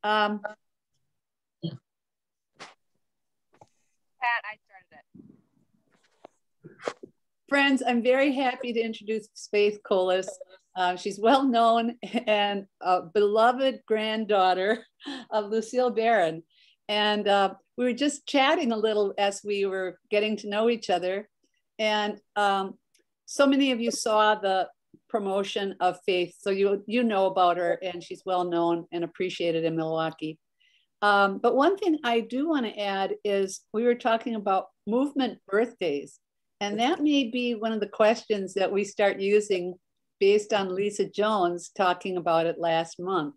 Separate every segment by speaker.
Speaker 1: Um,
Speaker 2: Pat, I started it.
Speaker 1: Friends, I'm very happy to introduce Faithe Colas. She's well known and a beloved granddaughter of Lucille Barron. And we were just chatting a little as we were getting to know each other. And so many of you saw the promotion of Faithe, so you know about her, and she's well known and appreciated in Milwaukee. But one thing I do want to add is we were talking about movement birthdays, and that may be one of the questions that we start using based on Lisa Jones talking about it last month.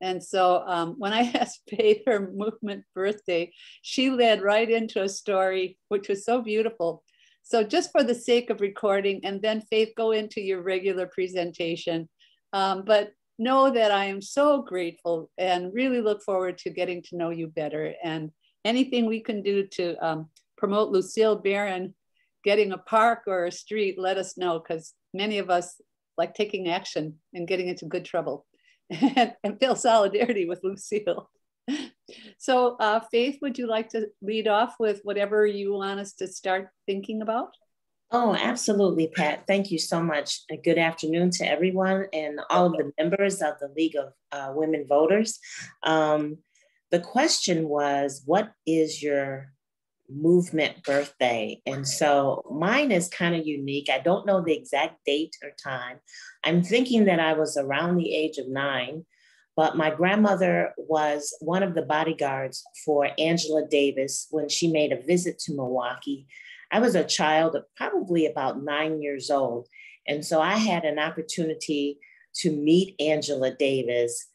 Speaker 1: And so when I asked Faithe her movement birthday, she led right into a story, which was so beautiful. So just for the sake of recording, and then Faithe, go into your regular presentation. But know that I am so grateful and really look forward to getting to know you better. And anything we can do to promote Lucille Barron getting a park or a street, let us know, because many of us like taking action and getting into good trouble and feel solidarity with Lucille. So Faithe, would you like to lead off with whatever you want us to start thinking about?
Speaker 3: Oh, absolutely, Pat. Thank you so much. Good afternoon to everyone and all of the members of the League of Women Voters. The question was, what is your movement birthday? And so mine is kind of unique. I don't know the exact date or time. I'm thinking that I was around the age of 9, but my grandmother was one of the bodyguards for Angela Davis when she made a visit to Milwaukee. I was a child of probably about 9 years old. And so I had an opportunity to meet Angela Davis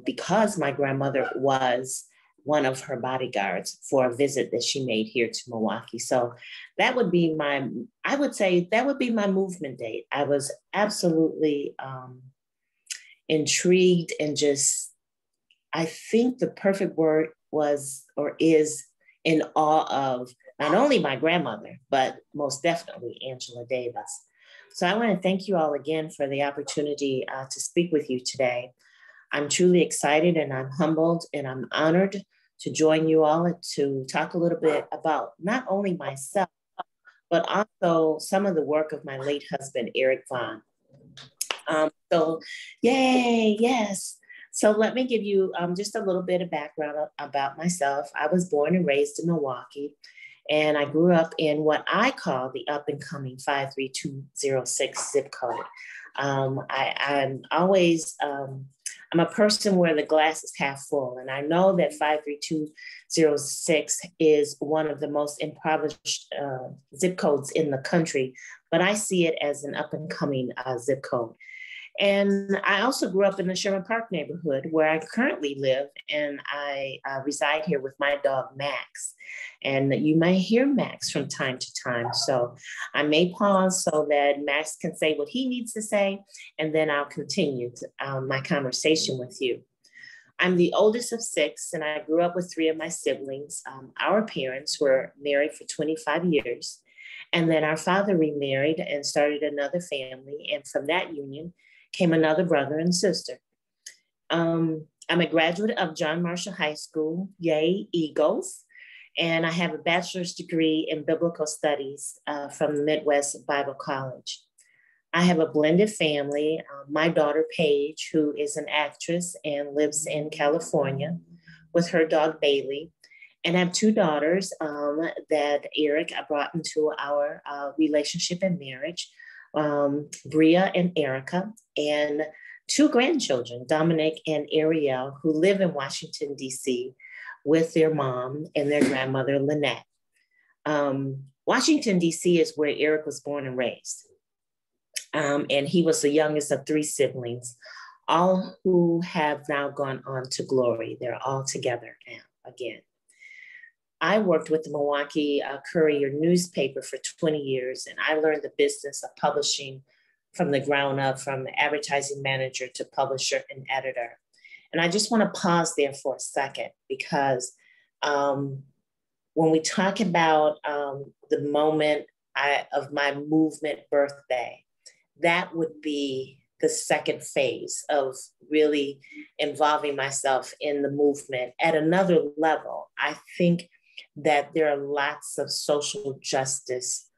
Speaker 3: because my grandmother was one of her bodyguards for a visit that she made here to Milwaukee. So that would be I would say that would be my movement date. I was absolutely intrigued and just, I think the perfect word was or is in awe of not only my grandmother, but most definitely Angela Davis. So I want to thank you all again for the opportunity to speak with you today. I'm truly excited and I'm humbled and I'm honored to join you all to talk a little bit about not only myself, but also some of the work of my late husband, Eric Vaughn. So yay, yes. So let me give you just a little bit of background about myself. I was born and raised in Milwaukee, and I grew up in what I call the up and coming 53206 zip code. I'm a person where the glass is half full, and I know that 53206 is one of the most impoverished zip codes in the country, but I see it as an up and coming zip code. And I also grew up in the Sherman Park neighborhood where I currently live, and I reside here with my dog, Max. And you may hear Max from time to time. So I may pause so that Max can say what he needs to say, and then I'll continue my conversation with you. I'm the oldest of 6, and I grew up with 3 of my siblings. Our parents were married for 25 years, and then our father remarried and started another family. And from that union came another brother and sister. I'm a graduate of John Marshall High School, yay, Eagles. And I have a bachelor's degree in biblical studies from Midwest Bible College. I have a blended family. My daughter, Paige, who is an actress and lives in California with her dog, Bailey. And I have 2 daughters that Eric brought into our relationship and marriage, Bria and Erica, and 2 grandchildren, Dominic and Ariel, who live in Washington, D.C. with their mom and their grandmother, Lynette. Washington, D.C. is where Eric was born and raised. And he was the youngest of 3 siblings, all who have now gone on to glory. They're all together now again. I worked with the Milwaukee Courier newspaper for 20 years, and I learned the business of publishing from the ground up, from advertising manager to publisher and editor. And I just want to pause there for a second, because when we talk about the moment of my movement birthday, that would be the second phase of really involving myself in the movement at another level. I think that there are lots of social justice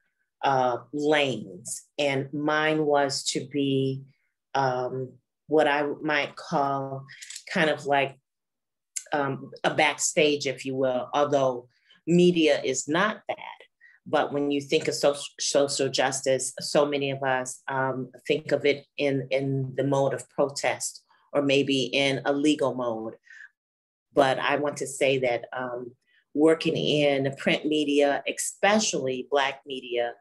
Speaker 3: lanes, and mine was to be what I might call kind of like a backstage, if you will, although media is not that. But when you think of social justice, so many of us think of it in the mode of protest, or maybe in a legal mode. But I want to say that working in print media, especially Black media,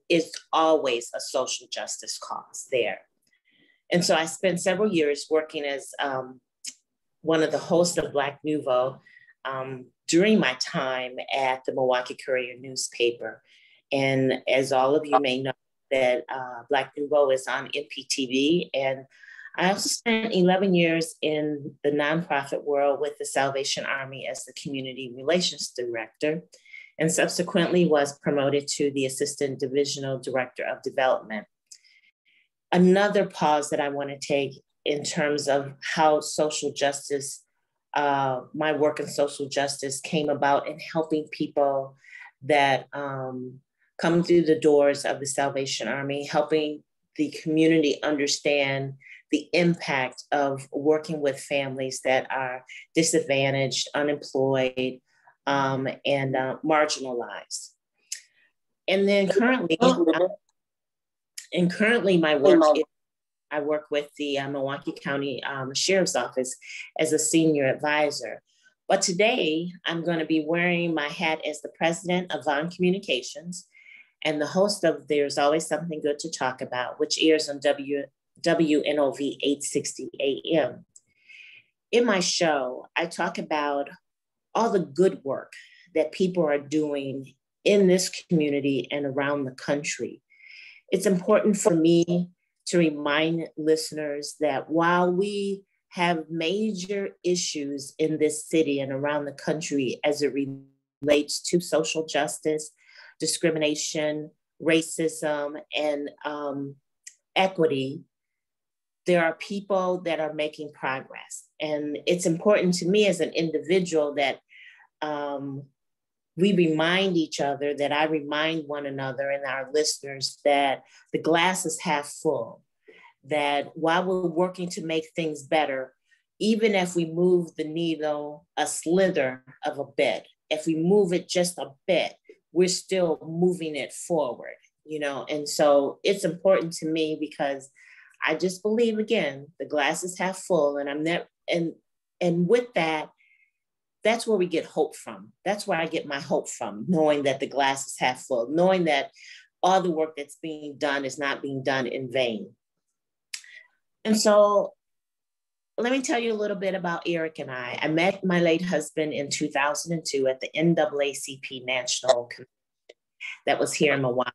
Speaker 3: is always a social justice cause there. And so I spent several years working as one of the hosts of Black Nouveau during my time at the Milwaukee Courier newspaper. And as all of you may know, that Black Nouveau is on MPTV. And I also spent 11 years in the nonprofit world with the Salvation Army as the community relations director, and subsequently was promoted to the assistant divisional director of development. Another pause that I want to take in terms of how social justice, my work in social justice came about in helping people that come through the doors of the Salvation Army, helping the community understand the impact of working with families that are disadvantaged, unemployed, and marginalized. And then currently my work is, I work with the Milwaukee County Sheriff's Office as a senior advisor. But today I'm going to be wearing my hat as the president of VonCommunications and the host of There's Always Something Good to Talk About, which airs on WNOV 860 AM. In my show, I talk about all the good work that people are doing in this community and around the country. It's important for me to remind listeners that while we have major issues in this city and around the country as it relates to social justice, discrimination, racism, and equity, there are people that are making progress. And it's important to me as an individual that we remind each other, that I remind one another and our listeners that the glass is half full, that while we're working to make things better, even if we move the needle a slither of a bit, if we move it just a bit, we're still moving it forward, you know? And so it's important to me because I just believe, again, the glass is half full, and and with that, that's where we get hope from. That's where I get my hope from, knowing that the glass is half full, knowing that all the work that's being done is not being done in vain. And so let me tell you a little bit about Eric and I. I met my late husband in 2002 at the NAACP National Convention that was here in Milwaukee.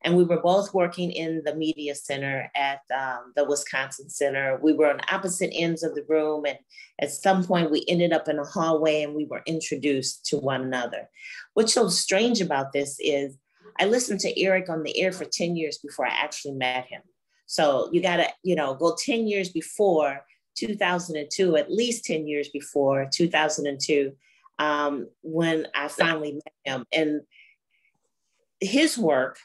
Speaker 3: And we were both working in the media center at the Wisconsin Center. We were on opposite ends of the room. And at some point we ended up in a hallway and we were introduced to one another. What's so strange about this is I listened to Eric on the air for 10 years before I actually met him. So you gotta, go 10 years before 2002, at least 10 years before 2002, when I finally met him. And his work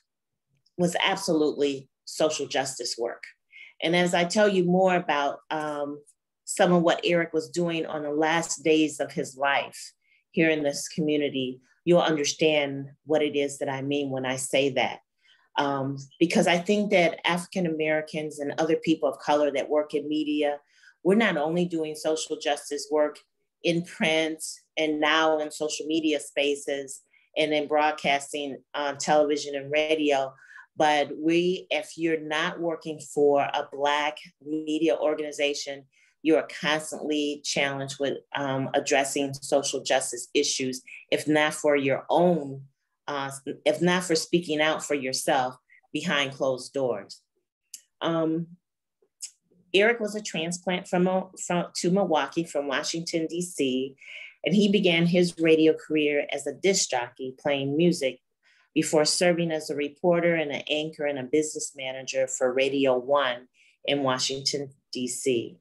Speaker 3: was absolutely social justice work. And as I tell you more about some of what Eric was doing on the last days of his life here in this community, you'll understand what it is that I mean when I say that. Because I think that African Americans and other people of color that work in media, we're not only doing social justice work in print and now in social media spaces and in broadcasting on television and radio, but if you're not working for a Black media organization, you are constantly challenged with addressing social justice issues, if not for your own, if not for speaking out for yourself behind closed doors. Eric was a transplant to Milwaukee from Washington, D.C., and he began his radio career as a disc jockey playing music before serving as a reporter and an anchor and a business manager for Radio 1 in Washington, D.C.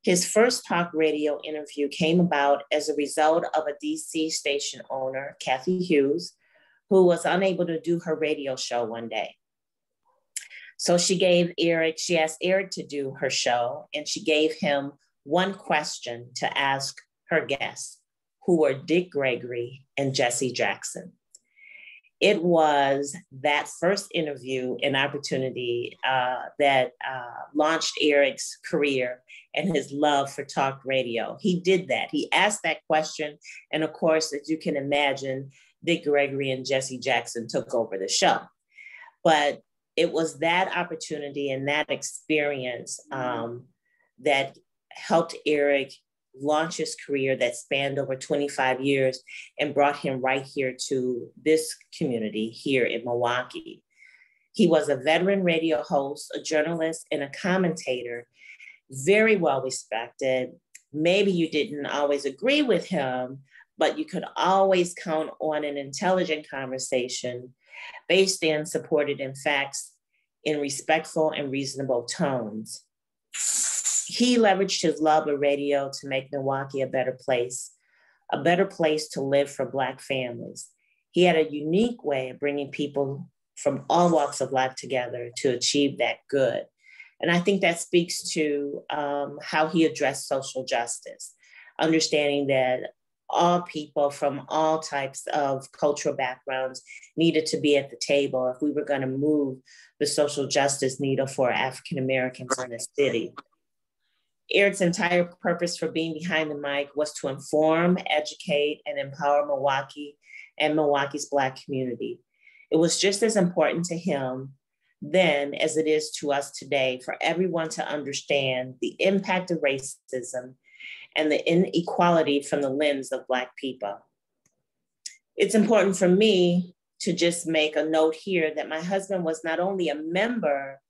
Speaker 3: His first talk radio interview came about as a result of a D.C. station owner, Kathy Hughes, who was unable to do her radio show one day. So she asked Eric to do her show, and she gave him one question to ask her guests, who were Dick Gregory and Jesse Jackson. It was that first interview and opportunity that launched Eric's career and his love for talk radio. He did that. He asked that question. And of course, as you can imagine, Dick Gregory and Jesse Jackson took over the show. But it was that opportunity and that experience that helped Eric launch his career that spanned over 25 years and brought him right here to this community here in Milwaukee. He was a veteran radio host, a journalist, and a commentator, very well respected. Maybe you didn't always agree with him, but you could always count on an intelligent conversation based in, supported in facts, in respectful and reasonable tones. He leveraged his love of radio to make Milwaukee a better place to live for Black families. He had a unique way of bringing people from all walks of life together to achieve that good. And I think that speaks to how he addressed social justice, understanding that all people from all types of cultural backgrounds needed to be at the table if we were going to move the social justice needle for African Americans in the city. Eric's entire purpose for being behind the mic was to inform, educate, and empower Milwaukee and Milwaukee's Black community. It was just as important to him then as it is to us today for everyone to understand the impact of racism and the inequality from the lens of Black people. It's important for me to just make a note here that my husband was not only a member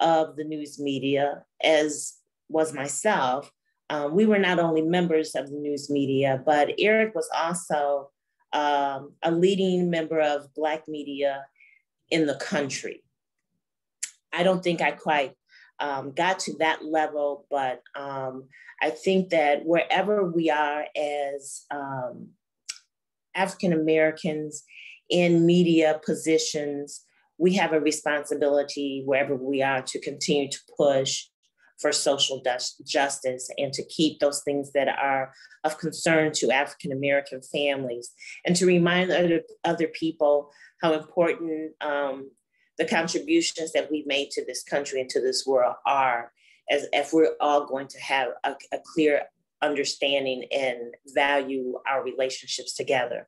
Speaker 3: of the news media, as was myself. We were not only members of the news media, but Eric was also a leading member of Black media in the country. I don't think I quite got to that level, but I think that wherever we are as African Americans in media positions, we have a responsibility wherever we are to continue to push for social justice and to keep those things that are of concern to African American families, and to remind other people how important the contributions that we've made to this country and to this world are, as if we're all going to have a clear understanding and value our relationships together.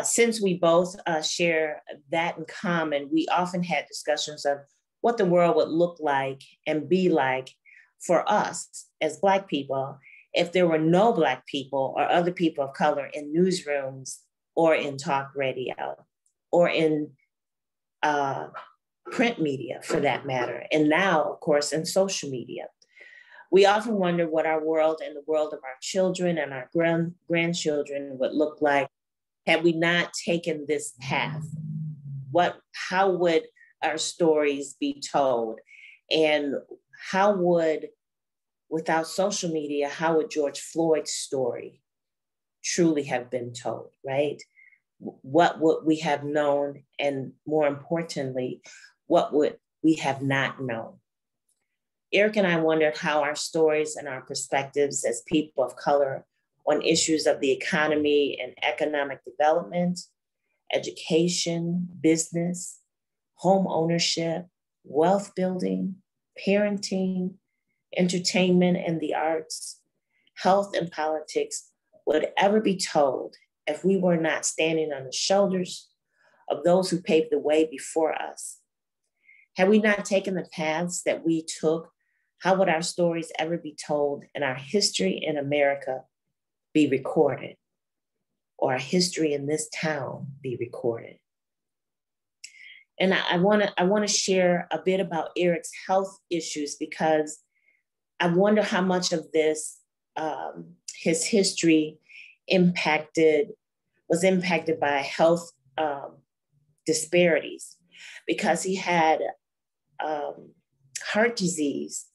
Speaker 3: Since we both share that in common, we often had discussions of what the world would look like and be like for us as Black people if there were no Black people or other people of color in newsrooms or in talk radio or in print media for that matter. And now, of course, in social media. We often wonder what our world and the world of our children and our grandchildren would look like had we not taken this path. How would our stories be told? And without social media, how would George Floyd's story truly have been told, right? What would we have known? And more importantly, what would we have not known? Eric and I wondered how our stories and our perspectives as people of color on issues of the economy and economic development, education, business, home ownership, wealth building, parenting, entertainment and the arts, health and politics would ever be told if we were not standing on the shoulders of those who paved the way before us. Had we not taken the paths that we took, how would our stories ever be told and our history in America be recorded, or our history in this town be recorded? And I want to share a bit about Eric's health issues, because I wonder how much of this, his history was impacted by health disparities, because he had heart disease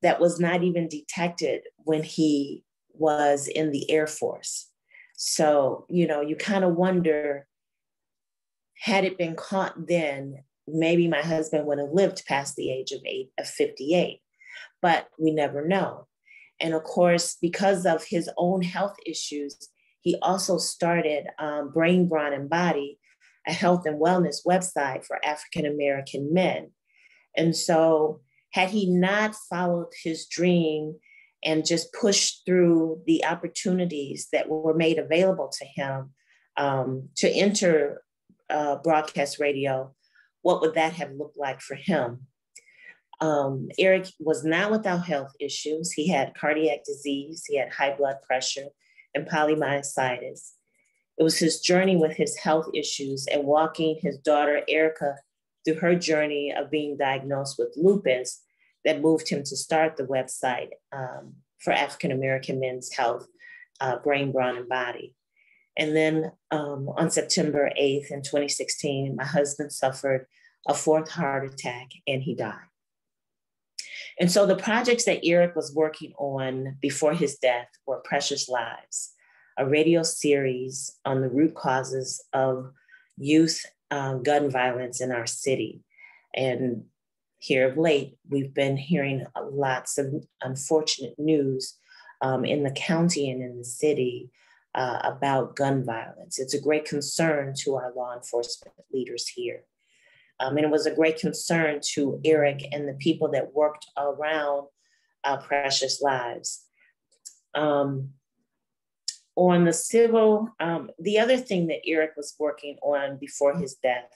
Speaker 3: that was not even detected when he was in the Air Force. So, you know, you kind of wonder, had it been caught then, maybe my husband would have lived past the age of 58, but we never know. And of course, because of his own health issues, he also started Brain, Brawn, and Body, a health and wellness website for African-American men. And so had he not followed his dream and just pushed through the opportunities that were made available to him to enter broadcast radio, what would that have looked like for him? Eric was not without health issues. He had cardiac disease, he had high blood pressure and polymyositis. It was his journey with his health issues and walking his daughter, Erica, through her journey of being diagnosed with lupus that moved him to start the website for African-American men's health, Brain, Brawn, and Body. And then on September 8th in 2016, my husband suffered a fourth heart attack and he died. And so the projects that Eric was working on before his death were Precious Lives, a radio series on the root causes of youth gun violence in our city. And here of late, we've been hearing lots of unfortunate news in the county and in the city about gun violence. It's a great concern to our law enforcement leaders here. And it was a great concern to Eric and the people that worked around Precious Lives. On the civil, the other thing that Eric was working on before his death,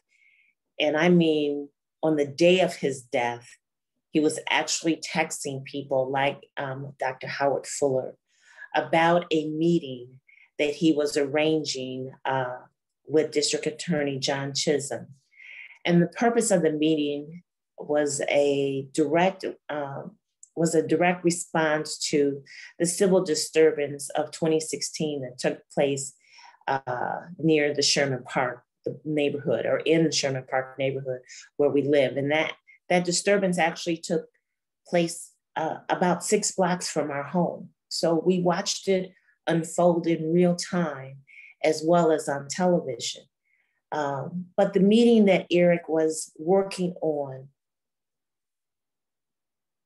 Speaker 3: and I mean on the day of his death, he was actually texting people like Dr. Howard Fuller about a meeting that he was arranging with District Attorney John Chisholm. And the purpose of the meeting was a direct response to the civil disturbance of 2016 that took place near the Sherman Park neighborhood, or in the Sherman Park neighborhood where we live. And that disturbance actually took place about 6 blocks from our home. So we watched it unfold in real time as well as on television. But the meeting that Eric was working on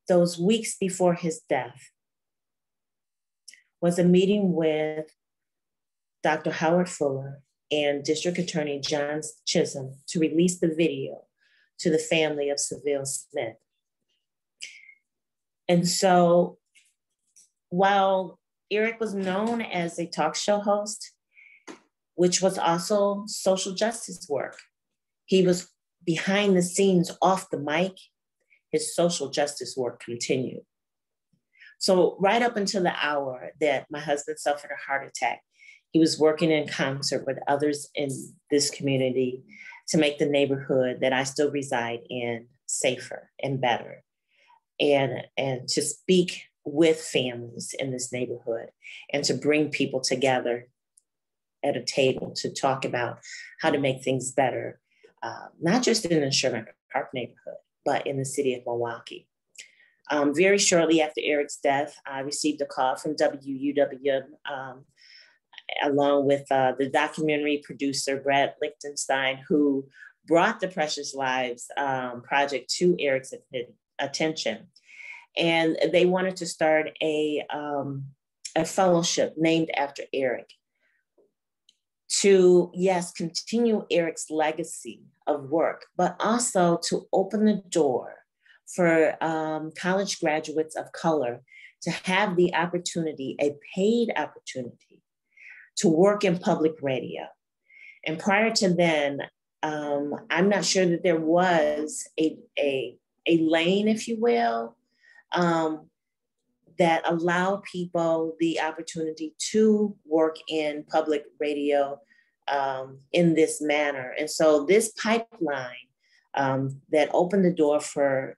Speaker 3: those weeks before his death was a meeting with Dr. Howard Fuller and District Attorney John Chisholm to release the video to the family of Seville Smith. And so while Eric was known as a talk show host, which was also social justice work, he was behind the scenes off the mic, his social justice work continued. So right up until the hour that my husband suffered a heart attack, he was working in concert with others in this community to make the neighborhood that I still reside in safer and better, and to speak with families in this neighborhood and to bring people together at a table to talk about how to make things better, not just in the Sherman Park neighborhood, but in the city of Milwaukee. Very shortly after Eric's death, I received a call from WUWM, along with the documentary producer, Brad Lichtenstein, who brought the Precious Lives project to Eric's attention. And they wanted to start a fellowship named after Eric to, yes, continue Eric's legacy of work, but also to open the door for college graduates of color to have the opportunity, a paid opportunity, to work in public radio. And prior to then, I'm not sure that there was a lane, if you will, that allowed people the opportunity to work in public radio in this manner. And so this pipeline that opened the door for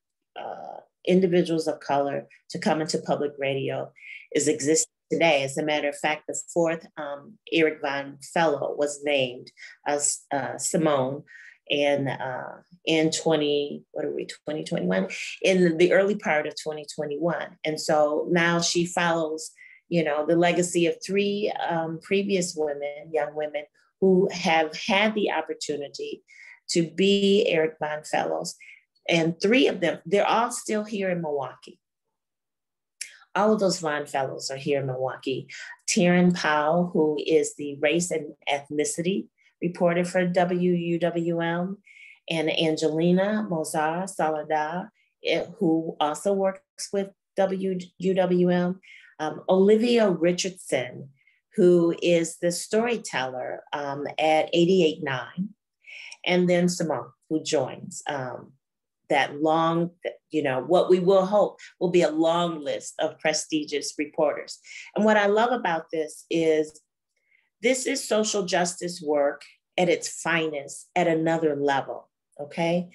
Speaker 3: individuals of color to come into public radio is existing today. As a matter of fact, the 4th Eric Von Fellow was named as Simone, in 2021, in the early part of 2021. And so now she follows, you know, the legacy of three previous women, young women, who have had the opportunity to be Eric Von Fellows. And three of them, they're all still here in Milwaukee. All of those Von Fellows are here in Milwaukee. Taryn Powell, who is the race and ethnicity reporter for WUWM, and Angelina Mozar Salada, who also works with WUWM. Olivia Richardson, who is the storyteller at 88.9, and then Simone, who joins that long, you know, what we will hope will be a long list of prestigious reporters. And what I love about this is social justice work at its finest at another level, okay?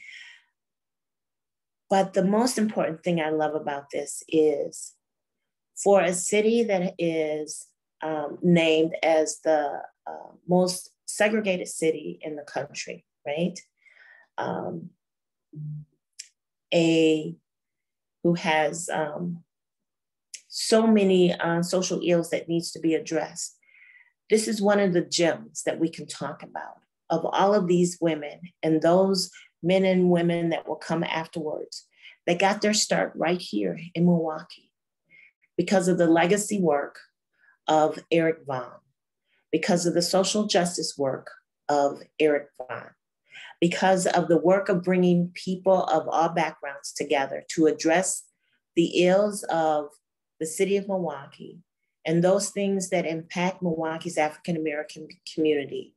Speaker 3: But the most important thing I love about this is for a city that is named as the most segregated city in the country, right? Who has so many social ills that needs to be addressed. This is one of the gems that we can talk about of all of these women and those men and women that will come afterwards. They got their start right here in Milwaukee because of the legacy work of Eric Von, because of the social justice work of Eric Von, because of the work of bringing people of all backgrounds together to address the ills of the city of Milwaukee and those things that impact Milwaukee's African-American community.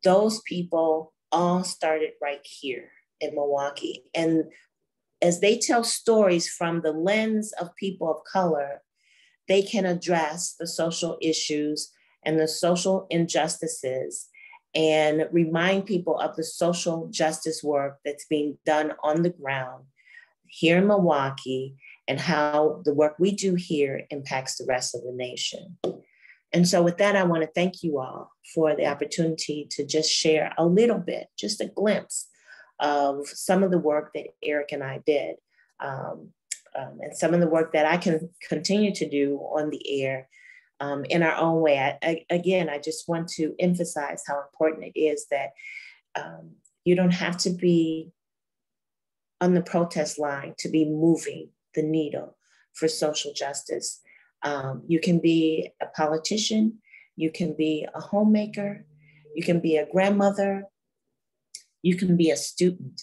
Speaker 3: Those people all started right here in Milwaukee. And as they tell stories from the lens of people of color, they can address the social issues and the social injustices and remind people of the social justice work that's being done on the ground here in Milwaukee and how the work we do here impacts the rest of the nation. And so with that, I want to thank you all for the opportunity to just share a little bit, just a glimpse of some of the work that Eric and I did, and some of the work that I can continue to do on the air in our own way. I just want to emphasize how important it is that you don't have to be on the protest line to be moving the needle for social justice. You can be a politician, you can be a homemaker, you can be a grandmother, you can be a student,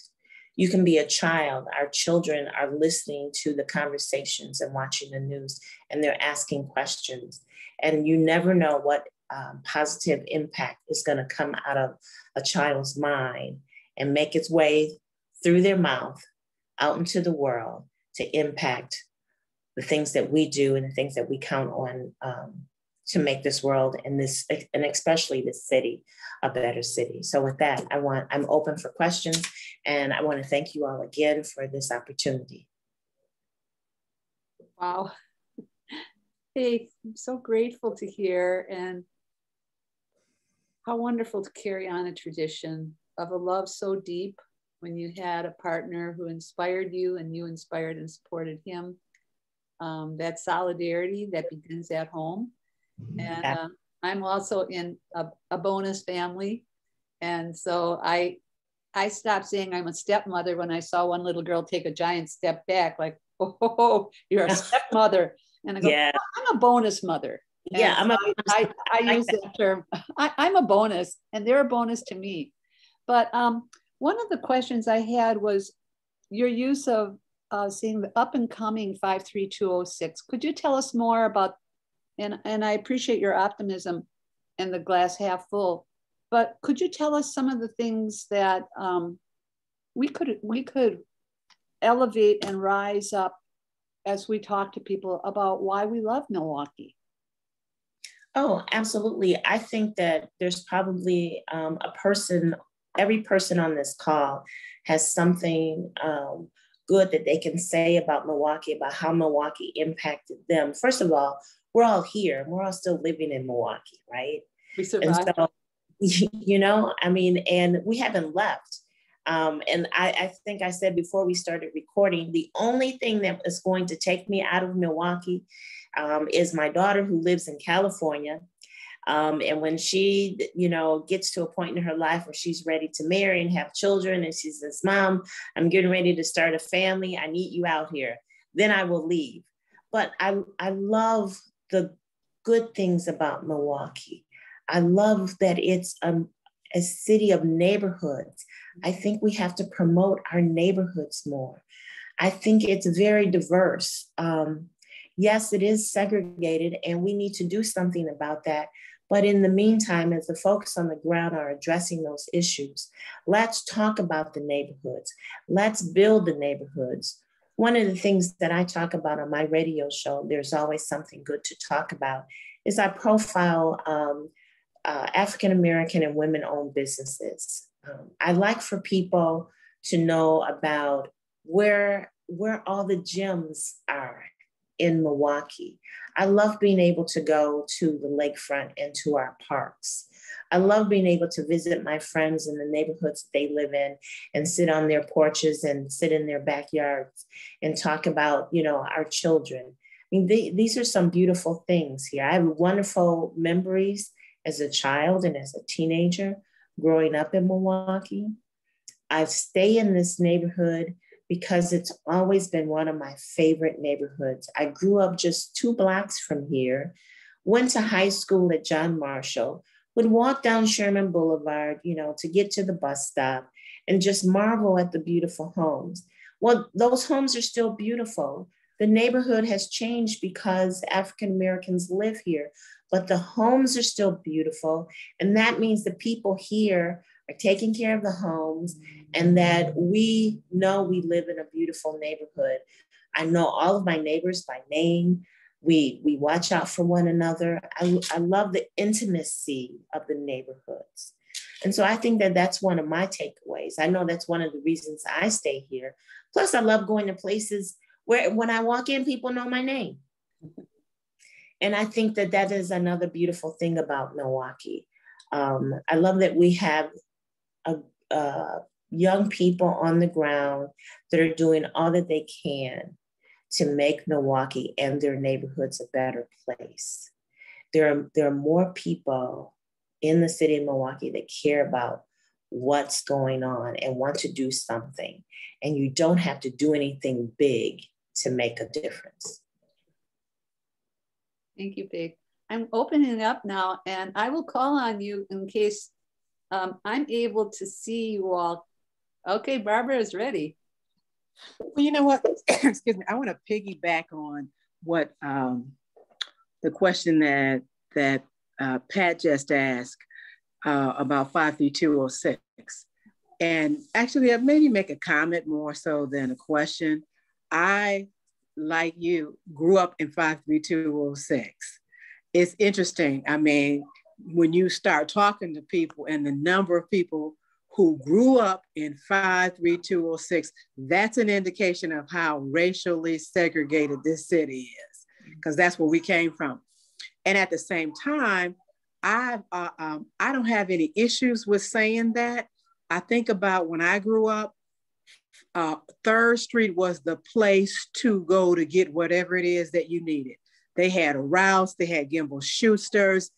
Speaker 3: you can be a child. Our children are listening to the conversations and watching the news, and they're asking questions. And you never know what positive impact is going to come out of a child's mind and make its way through their mouth out into the world to impact the things that we do and the things that we count on to make this world and especially this city a better city. So with that, I'm open for questions, and I want to thank you all again for this opportunity.
Speaker 1: Wow. Hey, I'm so grateful to hear, and how wonderful to carry on a tradition of a love so deep when you had a partner who inspired you and you inspired and supported him. That solidarity that begins at home. And I'm also in a bonus family. And so I stopped saying I'm a stepmother when I saw one little girl take a giant step back, like, oh, you're a stepmother. And I go, yeah. I'm a bonus mother. And
Speaker 3: yeah,
Speaker 1: I use that term. I'm a bonus, and they're a bonus to me. But one of the questions I had was your use of seeing the up and coming 53206. Could you tell us more about, and I appreciate your optimism and the glass half full, but could you tell us some of the things that we could elevate and rise up as we talk to people about why we love Milwaukee?
Speaker 3: Oh, absolutely. I think that there's probably every person on this call has something good that they can say about Milwaukee, about how Milwaukee impacted them. First of all, we're all here. We're all still living in Milwaukee, right?
Speaker 1: We survived.
Speaker 3: And so, you know, I mean, and we haven't left. And I think I said before we started recording, the only thing that is going to take me out of Milwaukee is my daughter who lives in California. And when she, gets to a point in her life where she's ready to marry and have children, and she says, Mom, I'm getting ready to start a family. I need you out here. Then I will leave. But I love the good things about Milwaukee. I love that it's a city of neighborhoods. I think we have to promote our neighborhoods more. I think it's very diverse. Yes, it is segregated, and we need to do something about that. But in the meantime, as the folks on the ground are addressing those issues, let's talk about the neighborhoods. Let's build the neighborhoods. One of the things that I talk about on my radio show, There's Always Something Good to Talk About, is I profile African-American and women-owned businesses. I like for people to know about where all the gems are in Milwaukee. I love being able to go to the lakefront and to our parks. I love being able to visit my friends in the neighborhoods they live in and sit on their porches and sit in their backyards and talk about, our children. I mean, these are some beautiful things here. I have wonderful memories as a child and as a teenager growing up in Milwaukee. I stay in this neighborhood because it's always been one of my favorite neighborhoods. I grew up just 2 blocks from here, went to high school at John Marshall, would walk down Sherman Boulevard, to get to the bus stop and just marvel at the beautiful homes. Well, those homes are still beautiful. The neighborhood has changed because African Americans live here, but the homes are still beautiful. And that means the people here are taking care of the homes, and that we know we live in a beautiful neighborhood. I know all of my neighbors by name. We watch out for one another. I love the intimacy of the neighborhoods. And so I think that that's one of my takeaways. I know that's one of the reasons I stay here. Plus, I love going to places where when I walk in, people know my name. And I think that that is another beautiful thing about Milwaukee. I love that we have young people on the ground that are doing all that they can to make Milwaukee and their neighborhoods a better place. There are more people in the city of Milwaukee that care about what's going on and want to do something. And you don't have to do anything big to make a difference.
Speaker 1: Thank you, Big. I'm opening up now, and I will call on you in case I'm able to see you all. Okay, Barbara is ready.
Speaker 4: Well, you know what? Excuse me. I want to piggyback on what the question that Pat just asked about 53206. And actually, I've maybe make a comment more so than a question. I, like you, grew up in 53206. It's interesting. I mean, when you start talking to people and the number of people who grew up in 53206, that's an indication of how racially segregated this city is, because that's where we came from. And at the same time, I don't have any issues with saying that. I think about when I grew up, 3rd Street was the place to go to get whatever it is that you needed. They had a Rouse, they had Gimbel Schuster's,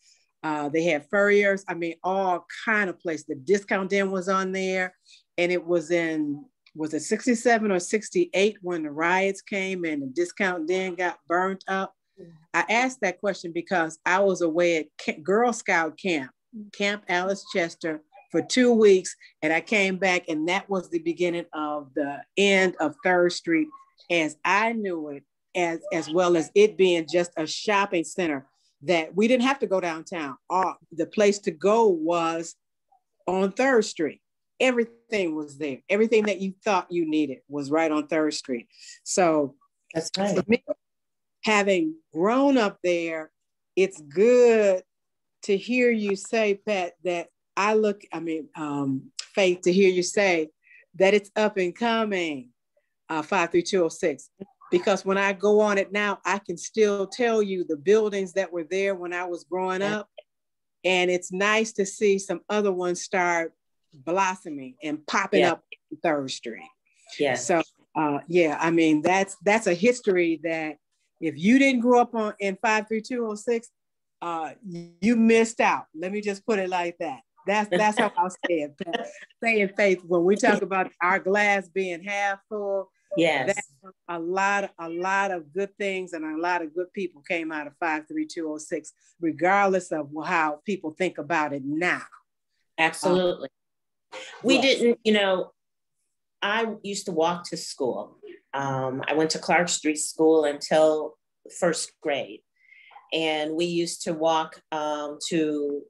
Speaker 4: they had Furrier's. I mean, all kind of places. The Discount Den was on there, and it was it 67 or 68 when the riots came and the Discount Den got burnt up? I asked that question because I was away at Girl Scout Camp, Camp Alice Chester, for 2 weeks, and I came back, and that was the beginning of the end of 3rd Street as I knew it, as well as it being just a shopping center that we didn't have to go downtown. The place to go was on 3rd Street. Everything was there. Everything that you thought you needed was right on 3rd Street. So
Speaker 3: that's right.
Speaker 4: For me, having grown up there, it's good to hear you say, Pat, that Faith, to hear you say that it's up and coming, 53206. Because when I go on it now, I can still tell you the buildings that were there when I was growing up. And it's nice to see some other ones start blossoming and popping up on 3rd Street.
Speaker 3: Yeah.
Speaker 4: So yeah, I mean, that's a history that if you didn't grow up in 53206, you missed out. Let me just put it like that. That's how I'll say it. Say it, Faith, when we talk about our glass being half full,
Speaker 3: yes,
Speaker 4: that's a lot of good things and a lot of good people came out of 53206, regardless of how people think about it now.
Speaker 3: Absolutely. We didn't, you know, I used to walk to school. I went to Clark Street School until 1st grade. And we used to walk to,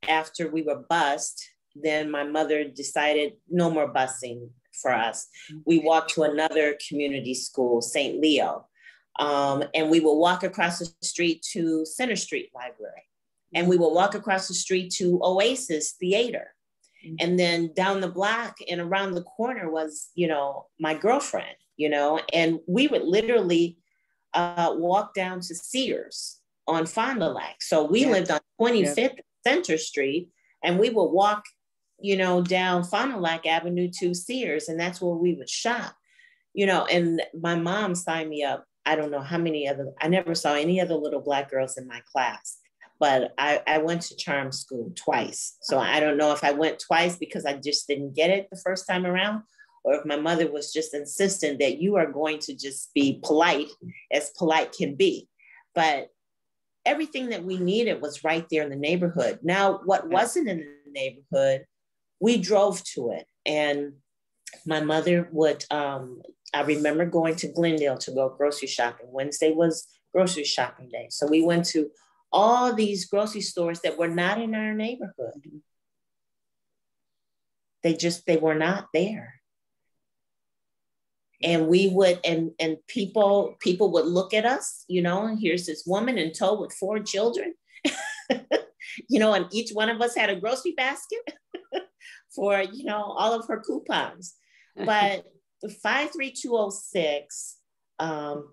Speaker 3: after we were bused, then my mother decided no more busing for us. We walked to another community school, St. Leo. And we will walk across the street to Center Street Library. And we will walk across the street to Oasis Theater. And then down the block and around the corner was, you know, my girlfriend, you know, and we would literally walk down to Sears on Fond du Lac. So we lived on 25th Center Street, and we would walk, you know, down Fond du Lac Avenue to Sears, and that's where we would shop, you know. And my mom signed me up. I don't know how many other, I never saw any other little Black girls in my class, but I went to charm school twice. So I don't know if I went twice because I just didn't get it the first time around, or if my mother was just insistent that you are going to just be polite as polite can be. But everything that we needed was right there in the neighborhood. Now, what wasn't in the neighborhood, we drove to it. And my mother would, I remember going to Glendale to go grocery shopping. Wednesday was grocery shopping day. So we went to all these grocery stores that were not in our neighborhood. They were not there. And we would, and people would look at us, you know, and here's this woman in tow with 4 children, you know, and each one of us had a grocery basket for, you know, all of her coupons. But 53206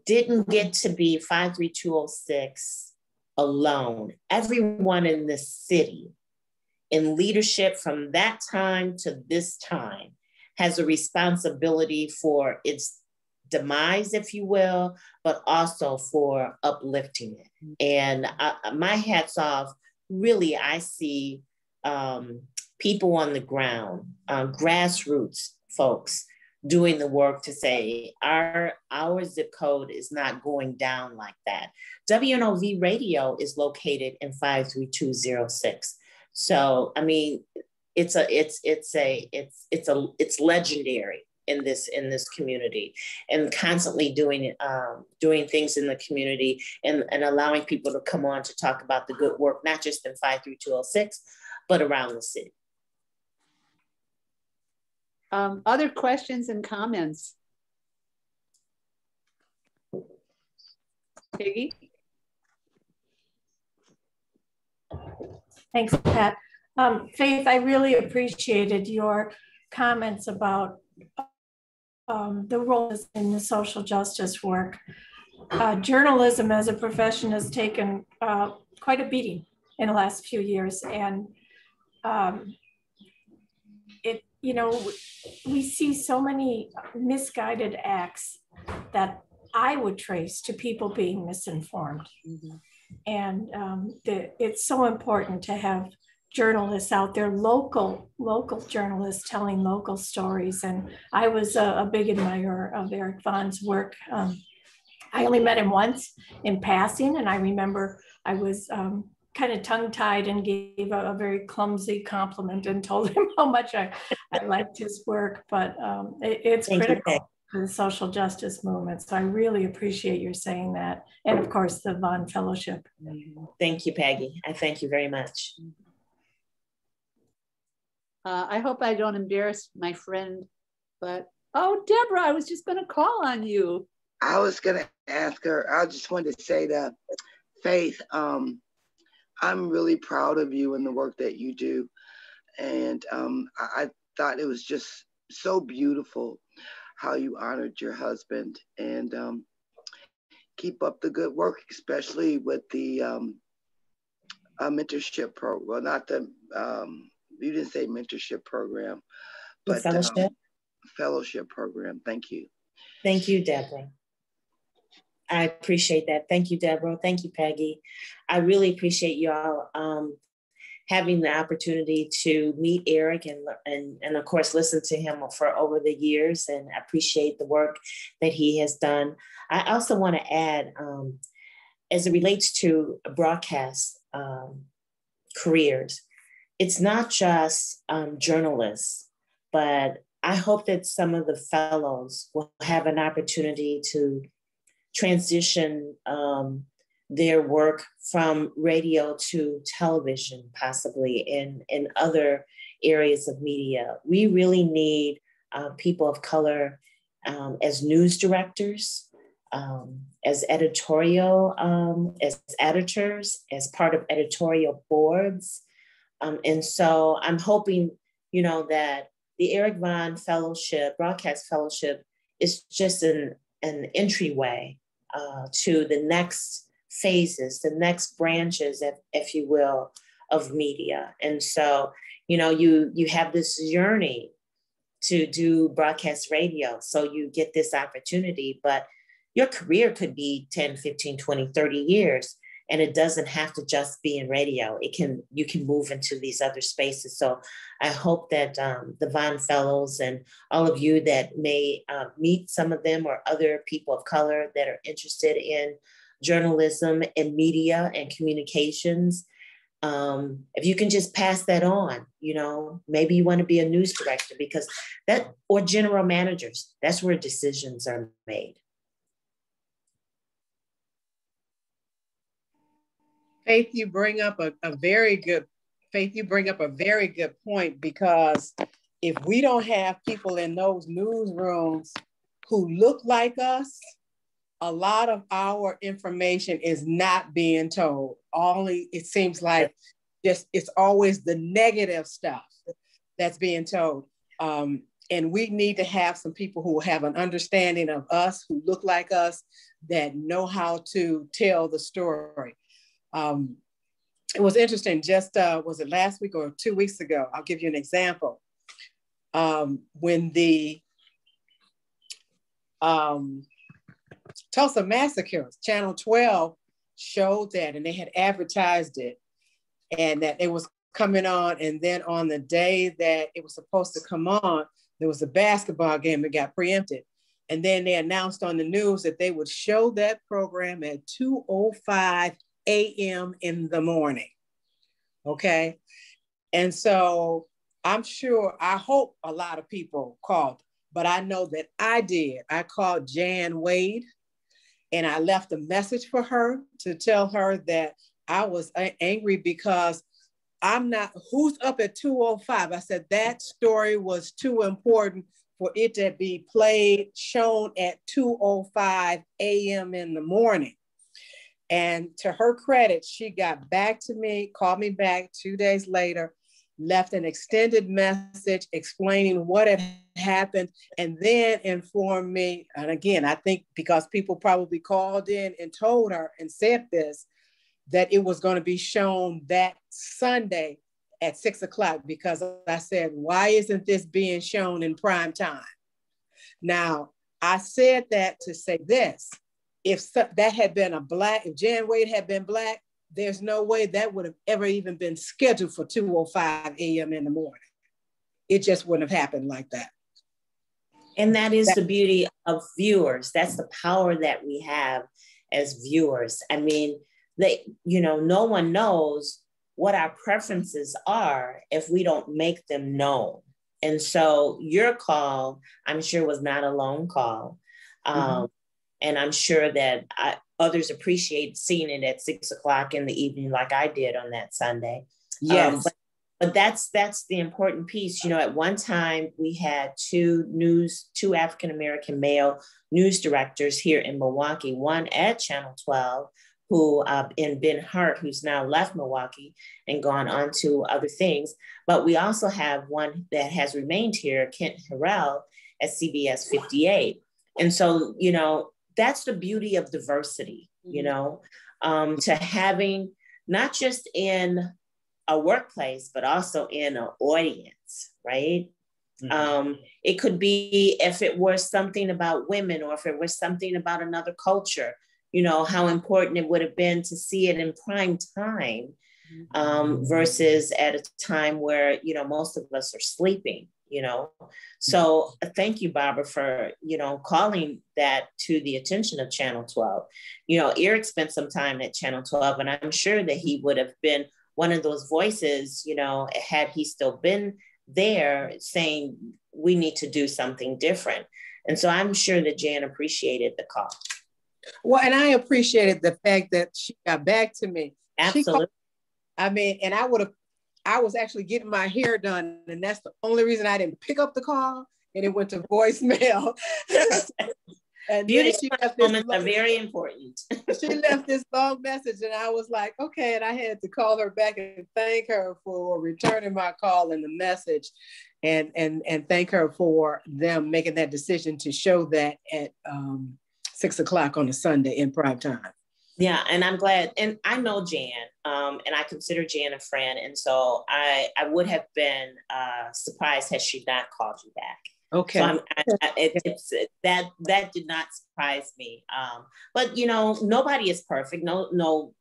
Speaker 3: didn't get to be 53206 alone. Everyone in the city in leadership from that time to this time has a responsibility for its demise, if you will, but also for uplifting it. And my hat's off, really, I see people on the ground, grassroots folks doing the work to say, our zip code is not going down like that. WNOV radio is located in 53206. So, I mean, it's legendary in this community, and constantly doing things in the community and allowing people to come on to talk about the good work, not just in 53206, but around the city.
Speaker 1: Other questions and comments? Peggy?
Speaker 5: Thanks, Pat. Faith, I really appreciated your comments about the roles in the social justice work. Journalism as a profession has taken quite a beating in the last few years, and you know, we see so many misguided acts that I would trace to people being misinformed. Mm-hmm. And it's so important to have journalists out there, local journalists telling local stories. And I was a big admirer of Eric Vaughn's work. I only met him once in passing, and I remember I was kind of tongue-tied and gave a very clumsy compliment and told him how much I liked his work. But it's critical for the social justice movement. So I really appreciate your saying that. And of course, the Vaughn Fellowship.
Speaker 3: Thank you, Peggy. I thank you very much.
Speaker 1: I hope I don't embarrass my friend, but, oh, Deborah, I was just going to call on you.
Speaker 6: I was going to ask her, I just wanted to say that, Faith, I'm really proud of you and the work that you do. And I thought it was just so beautiful how you honored your husband, and keep up the good work, especially with the mentorship program, well, not the you didn't say mentorship program, but fellowship program. Thank you.
Speaker 3: Thank you, Deborah. I appreciate that. Thank you, Deborah. Thank you, Peggy. I really appreciate y'all having the opportunity to meet Eric and of course, listen to him for over the years, and appreciate the work that he has done. I also want to add, as it relates to broadcast careers, it's not just journalists, but I hope that some of the fellows will have an opportunity to transition their work from radio to television, possibly in other areas of media. We really need people of color as news directors, as editorial, as editors, as part of editorial boards. And so I'm hoping, that the Eric Von Fellowship, Broadcast Fellowship, is just an entryway to the next phases, the next branches, if you will, of media. And so, you have this journey to do broadcast radio. So you get this opportunity, but your career could be 10, 15, 20, 30 years. And it doesn't have to just be in radio. You can move into these other spaces. So I hope that the Von Fellows and all of you that may meet some of them or other people of color that are interested in journalism and media and communications, if you can just pass that on, maybe you want to be a news director or general managers, that's where decisions are made.
Speaker 4: Faith, you bring up a very good point, because if we don't have people in those newsrooms who look like us, a lot of our information is not being told. It seems like it's always the negative stuff that's being told. And we need to have some people who have an understanding of us, who look like us, that know how to tell the story. It was interesting, just was it last week or 2 weeks ago? I'll give you an example. When the Tulsa massacres, Channel 12 showed that, and they had advertised it, and that it was coming on, and then on the day that it was supposed to come on, there was a basketball game that got preempted. And then they announced on the news that they would show that program at 2:05 a.m. in the morning, okay? And so I hope a lot of people called, but I know that I did. I called Jan Wade, and I left a message for her to tell her that I was angry because who's up at 2:05? I said that story was too important for it to be shown at 2:05 a.m. in the morning. And to her credit, she got back to me, called me back 2 days later, left an extended message explaining what had happened, and then informed me. And again, I think because people probably called in and told her and said this, that it was going to be shown that Sunday at 6 o'clock, because I said, why isn't this being shown in prime time? Now, I said that to say this. If that had been if Jan Wade had been Black, there's no way that would have ever even been scheduled for 2:05 a.m. in the morning. It just wouldn't have happened like that.
Speaker 3: And that is the beauty of viewers. That's the power that we have as viewers. I mean, no one knows what our preferences are if we don't make them known. And so your call, I'm sure, was not a lone call. And I'm sure that others appreciate seeing it at 6 o'clock in the evening, like I did on that Sunday.
Speaker 4: Yes.
Speaker 3: But that's the important piece. At one time we had two African-American male news directors here in Milwaukee, one at Channel 12, and Ben Hart, who's now left Milwaukee and gone on to other things. But we also have one that has remained here, Kent Harrell, at CBS 58. And so, that's the beauty of diversity, to having not just in a workplace, but also in an audience, right? It could be if it were something about women, or if it was something about another culture, you know, how important it would have been to see it in prime time, versus at a time where, you know, most of us are sleeping, you know. So thank you, Barbara, for, you know, calling that to the attention of Channel 12. You know, Eric spent some time at Channel 12, and I'm sure that he would have been one of those voices, you know, had he still been there, saying we need to do something different. And so I'm sure that Jan appreciated the call.
Speaker 4: Well, and I appreciated the fact that she got back to me.
Speaker 3: Absolutely.
Speaker 4: I mean, and I was actually getting my hair done, and that's the only reason I didn't pick up the call, and it went to voicemail. And
Speaker 3: beauty moments are very important.
Speaker 4: She left this long message, and I was like, okay, and I had to call her back and thank her for returning my call and the message, and thank her for them making that decision to show that at 6 o'clock on a Sunday in prime time.
Speaker 3: Yeah, and I'm glad, and I know Jan, and I consider Jan a friend, and so I would have been surprised had she not called you back.
Speaker 4: Okay.
Speaker 3: So that did not surprise me. But you know, nobody is perfect. No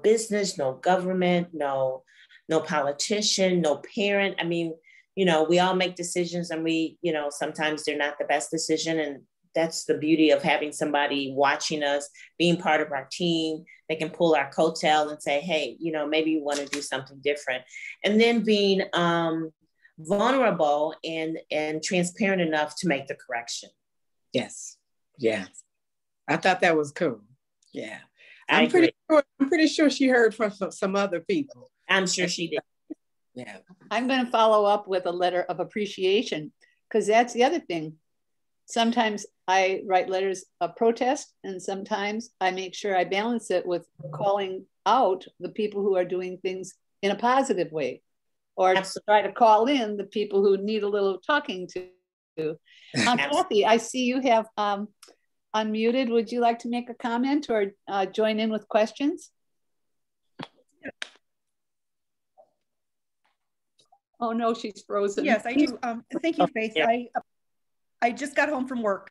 Speaker 3: business, no government, no politician, no parent. I mean, you know, we all make decisions, and we, you know, sometimes they're not the best decision, and that's the beauty of having somebody watching us, being part of our team. They can pull our coattail and say, hey, you know, maybe you want to do something different. And then being vulnerable and transparent enough to make the correction.
Speaker 4: Yes. Yeah. I thought that was cool. Yeah. I'm pretty sure she heard from some other people.
Speaker 3: I'm sure she did.
Speaker 4: Yeah.
Speaker 1: I'm going to follow up with a letter of appreciation, because that's the other thing. Sometimes I write letters of protest, and sometimes I make sure I balance it with calling out the people who are doing things in a positive way, or try to call in the people who need a little talking to. Kathy, I see you have unmuted. Would you like to make a comment or join in with questions? Oh no, she's frozen.
Speaker 7: Yes, I do. Thank you, Faith.
Speaker 3: Yeah.
Speaker 7: I just got home from work,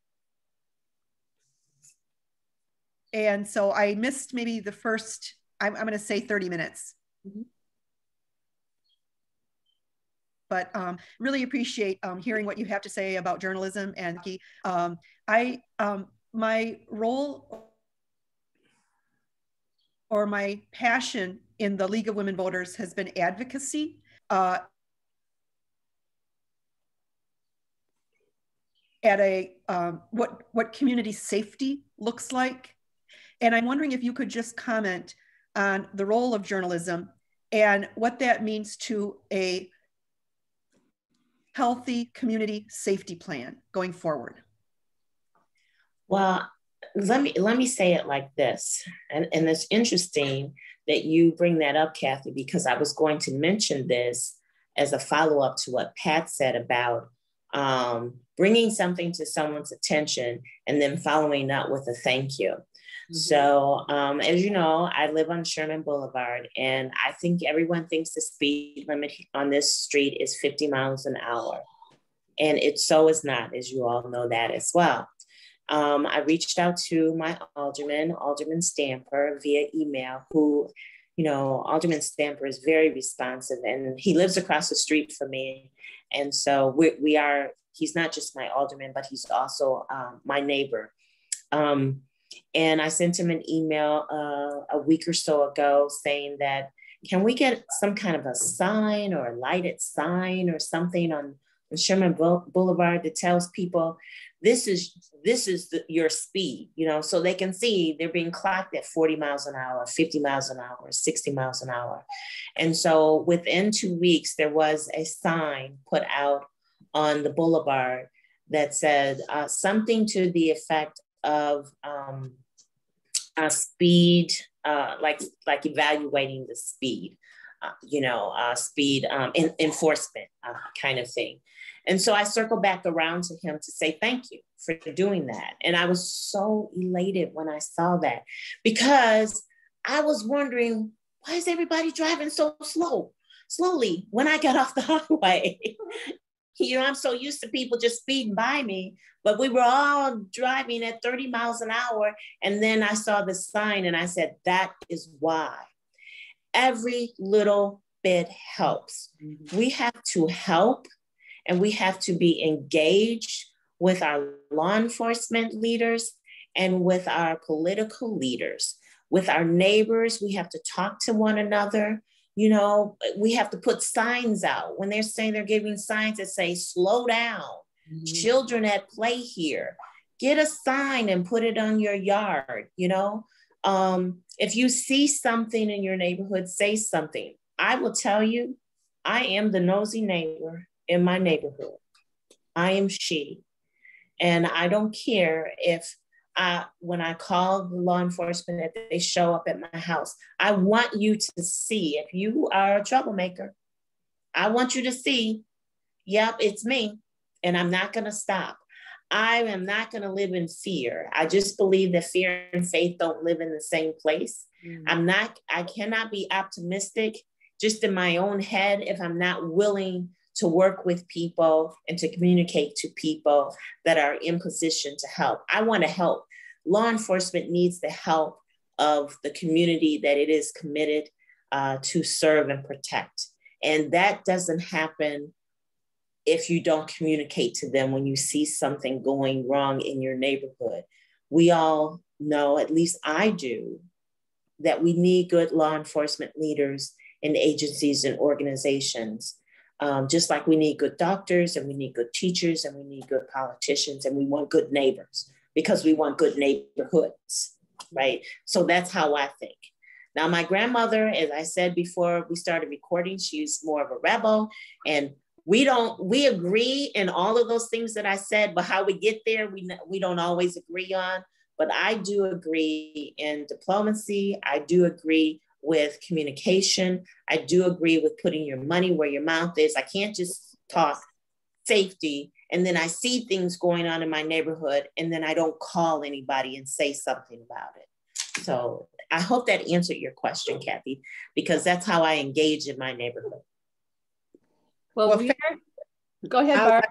Speaker 7: and so I missed maybe the first, I'm going to say 30 minutes. Mm-hmm. But really appreciate hearing what you have to say about journalism. And my role or my passion in the League of Women Voters has been advocacy. At a what community safety looks like. And I'm wondering if you could just comment on the role of journalism and what that means to a healthy community safety plan going forward.
Speaker 3: Well, let me say it like this. And it's interesting that you bring that up, Kathy, because I was going to mention this as a follow-up to what Pat said about bringing something to someone's attention and then following up with a thank you. Mm-hmm. So as you know, I live on Sherman Boulevard, and I think everyone thinks the speed limit on this street is 50 miles an hour. And it so is not, as you all know that as well. I reached out to my Alderman Stamper, via email, who, you know, Alderman Stamper is very responsive, and he lives across the street from me. And so he's not just my alderman, but he's also my neighbor. And I sent him an email a week or so ago saying that, can we get some kind of a sign or a lighted sign or something on Sherman Boulevard that tells people this is your speed, you know, so they can see they're being clocked at 40 miles an hour, 50 miles an hour, 60 miles an hour. And so within 2 weeks, there was a sign put out on the boulevard that said something to the effect of speed, like evaluating the speed, speed enforcement kind of thing. And so I circled back around to him to say thank you for doing that. And I was so elated when I saw that, because I was wondering, why is everybody driving so slowly when I got off the highway? You know, I'm so used to people just speeding by me, but we were all driving at 30 miles an hour. And then I saw the sign and I said, that is why. Every little bit helps. We have to help, and we have to be engaged with our law enforcement leaders and with our political leaders. With our neighbors, we have to talk to one another. You know, we have to put signs out. When they're saying they're giving signs that say, slow down, children at play here. Get a sign and put it on your yard, you know. If you see something in your neighborhood, say something. I will tell you, I am the nosy neighbor in my neighborhood. I am she. And I don't care if when I call the law enforcement, if they show up at my house. I want you to see, if you are a troublemaker, I want you to see, yep, it's me, and I'm not gonna stop. I am not gonna live in fear. I just believe that fear and faith don't live in the same place. I cannot be optimistic just in my own head if I'm not willing to work with people and to communicate to people that are in position to help. I want to help. Law enforcement needs the help of the community that it is committed to serve and protect. And that doesn't happen if you don't communicate to them when you see something going wrong in your neighborhood. We all know, at least I do, that we need good law enforcement leaders in agencies and organizations. Just like we need good doctors, and we need good teachers, and we need good politicians, and we want good neighbors because we want good neighborhoods, right? So that's how I think. Now, my grandmother, as I said before we started recording, she's more of a rebel, and we agree in all of those things that I said, but how we get there, we don't always agree on. But I do agree in diplomacy. I do agree with communication. I do agree with putting your money where your mouth is. I can't just talk safety and then I see things going on in my neighborhood and then I don't call anybody and say something about it. So I hope that answered your question, Kathy, because that's how I engage in my neighborhood.
Speaker 1: Well, go ahead, Barb.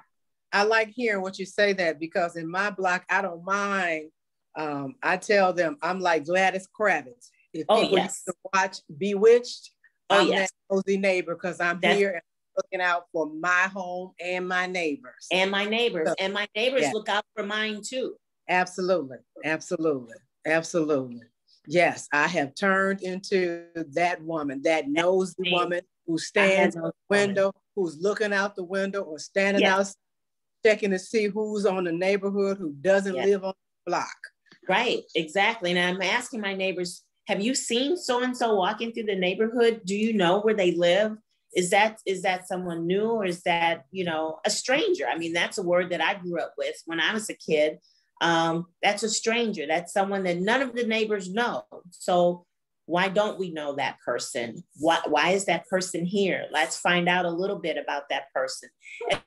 Speaker 4: I like hearing what you say that, because in my block, I don't mind. I tell them I'm like Gladys Kravitz. If people used to watch Bewitched, I'm that nosy neighbor because I'm here and looking out for my home and my neighbors.
Speaker 3: And my neighbors. So, and my neighbors look out for mine too. Absolutely.
Speaker 4: Absolutely. Absolutely. Yes, I have turned into that woman, that nosy woman who stands in the window, who's looking out the window or standing outside, checking to see who's on the neighborhood, who doesn't live on the block.
Speaker 3: Right, exactly. And I'm asking my neighbors, have you seen so-and-so walking through the neighborhood? Do you know where they live? Is that someone new, or is that, a stranger? I mean, that's a word that I grew up with when I was a kid. That's a stranger. That's someone that none of the neighbors know. So why don't we know that person? Why is that person here? Let's find out a little bit about that person. At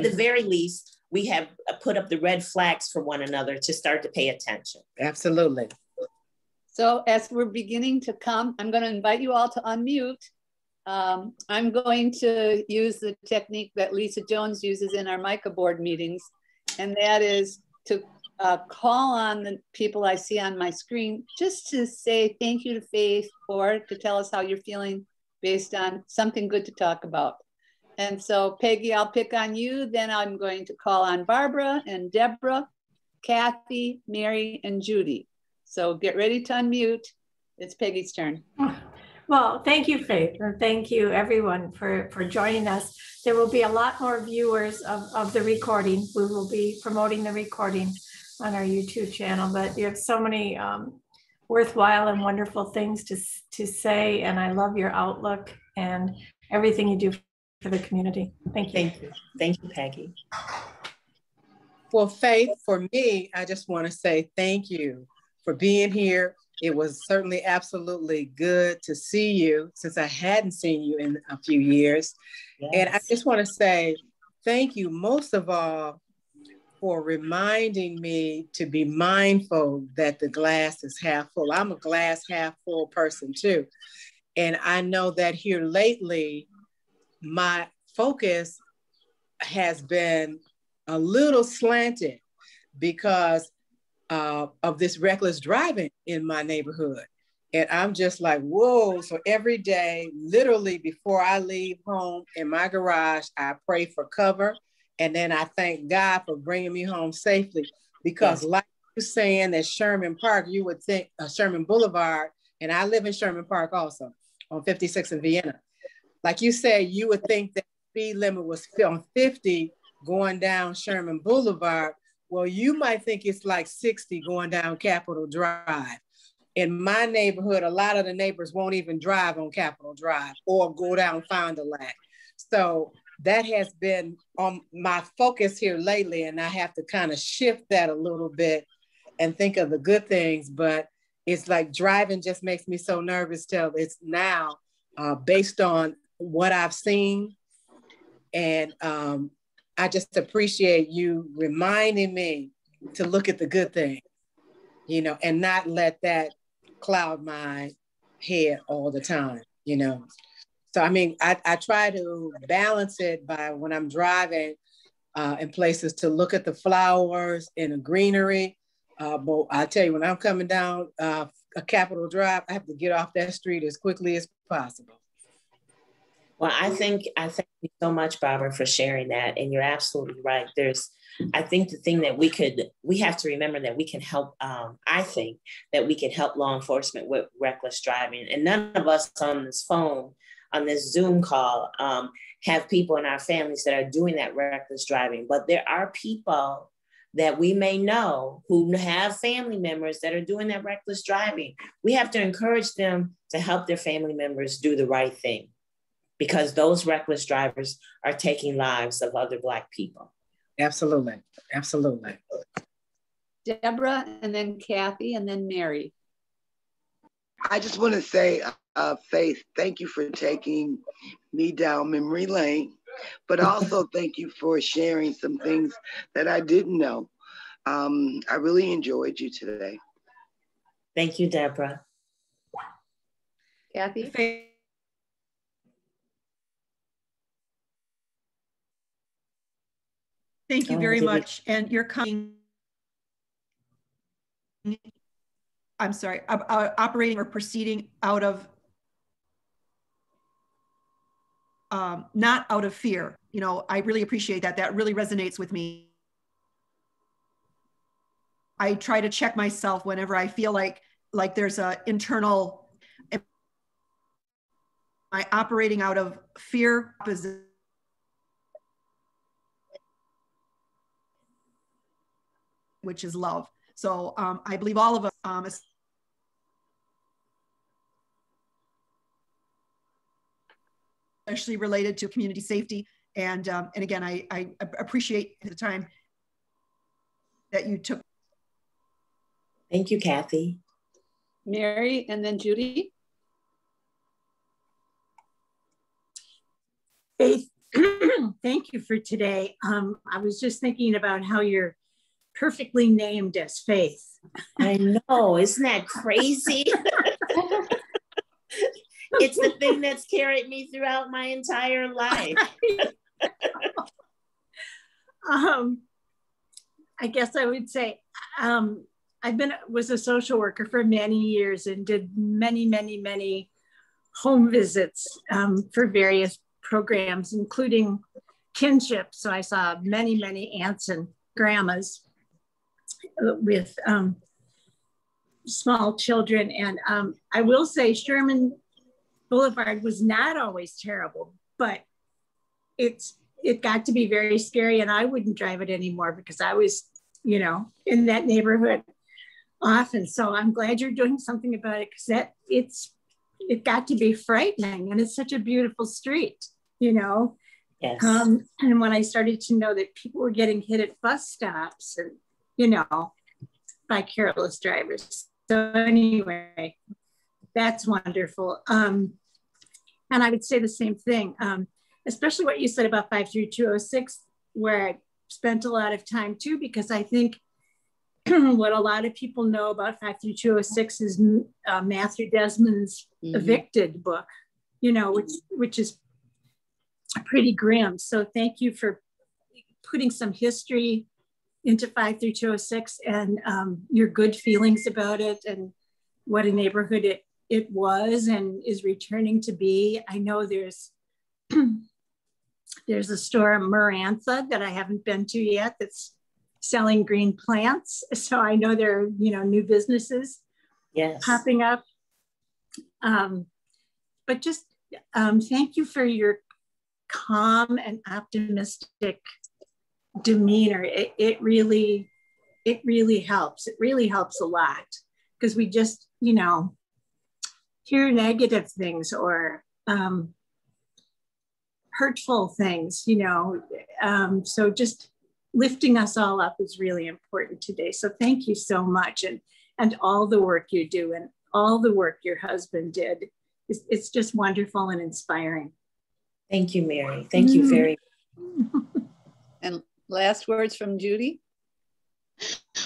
Speaker 3: the very least, we have put up the red flags for one another to start to pay attention.
Speaker 4: Absolutely.
Speaker 1: So as we're beginning to come, I'm going to invite you all to unmute. I'm going to use the technique that Lisa Jones uses in our MICA board meetings, and that is to call on the people I see on my screen just to say thank you to Faith, or to tell us how you're feeling based on something good to talk about. And so Peggy, I'll pick on you. Then I'm going to call on Barbara and Deborah, Kathy, Mary, and Judy. So get ready to unmute. It's Peggy's turn.
Speaker 5: Well, thank you, Faith, and thank you everyone for joining us. There will be a lot more viewers of the recording. We will be promoting the recording on our YouTube channel, but you have so many worthwhile and wonderful things to say, and I love your outlook and everything you do for the community. Thank you.
Speaker 3: Thank you. Thank you, Peggy.
Speaker 4: Well, Faith, for me, I just want to say thank you for being here. It was certainly absolutely good to see you, since I hadn't seen you in a few years. Yes. And I just want to say thank you most of all for reminding me to be mindful that the glass is half full. I'm a glass half full person too. And I know that here lately, my focus has been a little slanted because of this reckless driving in my neighborhood. And I'm just like, whoa. So every day, literally before I leave home in my garage, I pray for cover. And then I thank God for bringing me home safely. Because like you're saying that Sherman Park, you would think Sherman Boulevard, and I live in Sherman Park also on 56 in Vienna. Like you said, you would think that speed limit was on 50 going down Sherman Boulevard. Well, you might think it's like 60 going down Capitol Drive. In my neighborhood, a lot of the neighbors won't even drive on Capitol Drive or go down Fond du Lac. So that has been on my focus here lately, and I have to kind of shift that a little bit and think of the good things. But it's like driving just makes me so nervous till it's now based on what I've seen. And I just appreciate you reminding me to look at the good thing, you know, and not let that cloud my head all the time, you know. So, I mean, I try to balance it by when I'm driving in places to look at the flowers and the greenery. But I tell you, when I'm coming down a Capitol Drive, I have to get off that street as quickly as possible.
Speaker 3: Well, I thank you so much, Barbara, for sharing that. And you're absolutely right. I think the thing that we have to remember that we can help, I think that we can help law enforcement with reckless driving. And none of us on this phone, on this Zoom call, have people in our families that are doing that reckless driving. But there are people that we may know who have family members that are doing that reckless driving. We have to encourage them to help their family members do the right thing, because those reckless drivers are taking lives of other Black people.
Speaker 4: Absolutely, absolutely.
Speaker 1: Deborah, and then Kathy, and then Mary.
Speaker 6: I just want to say, Faith, thank you for taking me down memory lane, but also thank you for sharing some things that I didn't know. I really enjoyed you today.
Speaker 3: Thank you, Deborah.
Speaker 1: Kathy?
Speaker 7: Thank you very much. And you're coming, I'm sorry, operating or proceeding out of, not out of fear. You know, I really appreciate that. That really resonates with me. I try to check myself whenever I feel like there's a internal, am I operating out of fear, which is love. So I believe all of us, especially related to community safety. And again, I appreciate the time that you took.
Speaker 3: Thank you, Kathy.
Speaker 1: Mary, and then Judy.
Speaker 5: Faith, thank you for today. I was just thinking about how you're perfectly named as Faith.
Speaker 3: I know, isn't that crazy? It's the thing that's carried me throughout my entire life.
Speaker 5: I guess I would say was a social worker for many years and did many home visits for various programs, including kinship. So I saw many aunts and grandmas with small children. And I will say Sherman Boulevard was not always terrible, but it got to be very scary, and I wouldn't drive it anymore because I was, you know, in that neighborhood often. So I'm glad you're doing something about it, because it got to be frightening, and it's such a beautiful street, you know.
Speaker 3: Yes.
Speaker 5: And when I started to know that people were getting hit at bus stops and, you know, by careless drivers. So anyway, that's wonderful. And I would say the same thing, especially what you said about 53206, where I spent a lot of time too, because I think what a lot of people know about 53206 is Matthew Desmond's Evicted book, you know, which is pretty grim. So thank you for putting some history into 53206 and your good feelings about it and what a neighborhood it was and is returning to be. I know there's there's a store in Marantha that I haven't been to yet that's selling green plants. So I know there are, you know, new businesses popping up. But just thank you for your calm and optimistic demeanor. It really helps. It really helps a lot because we just, you know, hear negative things or hurtful things, you know. So just lifting us all up is really important today. So thank you so much. And all the work you do and all the work your husband did. It's just wonderful and inspiring.
Speaker 3: Thank you, Mary. Thank you very much.
Speaker 1: And last words from Judy.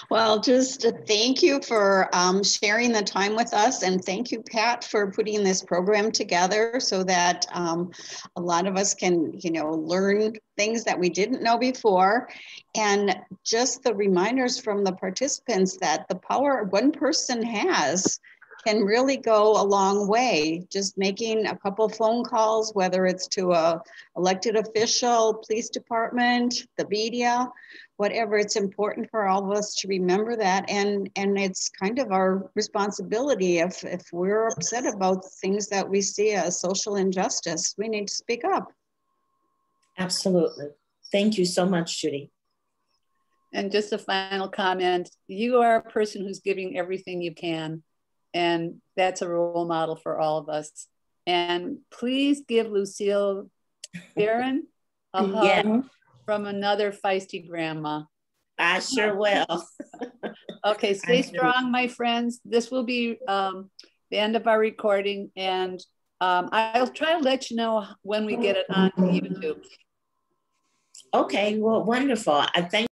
Speaker 8: Well, just thank you for sharing the time with us, and thank you, Pat, for putting this program together so that a lot of us can, you know, learn things that we didn't know before, and just the reminders from the participants that the power one person has can really go a long way. Just making a couple phone calls, whether it's to a elected official, police department, the media, whatever, it's important for all of us to remember that. And it's kind of our responsibility if we're upset about things that we see as social injustice, we need to speak up.
Speaker 3: Absolutely. Thank you so much, Judy.
Speaker 1: And just a final comment, you are a person who's giving everything you can. And that's a role model for all of us. And please give Lucille Barron a hug from another feisty grandma.
Speaker 3: I sure will.
Speaker 1: Okay, stay strong, my friends. This will be the end of our recording, and I'll try to let you know when we get it on YouTube.
Speaker 3: Okay, well, wonderful. I thank